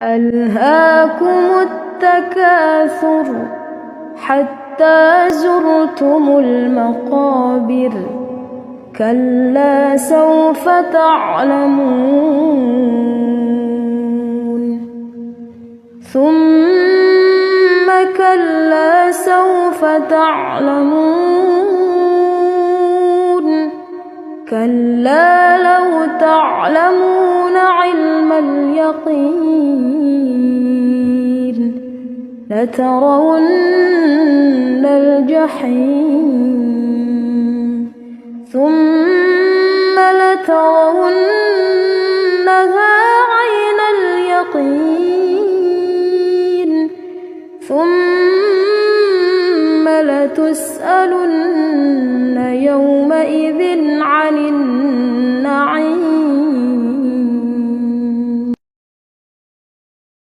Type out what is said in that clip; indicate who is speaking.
Speaker 1: ألهاكم التكاثر حتى زرتم المقابر كلا سوف تعلمون ثم كلا سوف تعلمون كلا لو تعلمون علم اليقين لترون الجحيم ثم لترونها عين اليقين ثم لتسألن يومئذ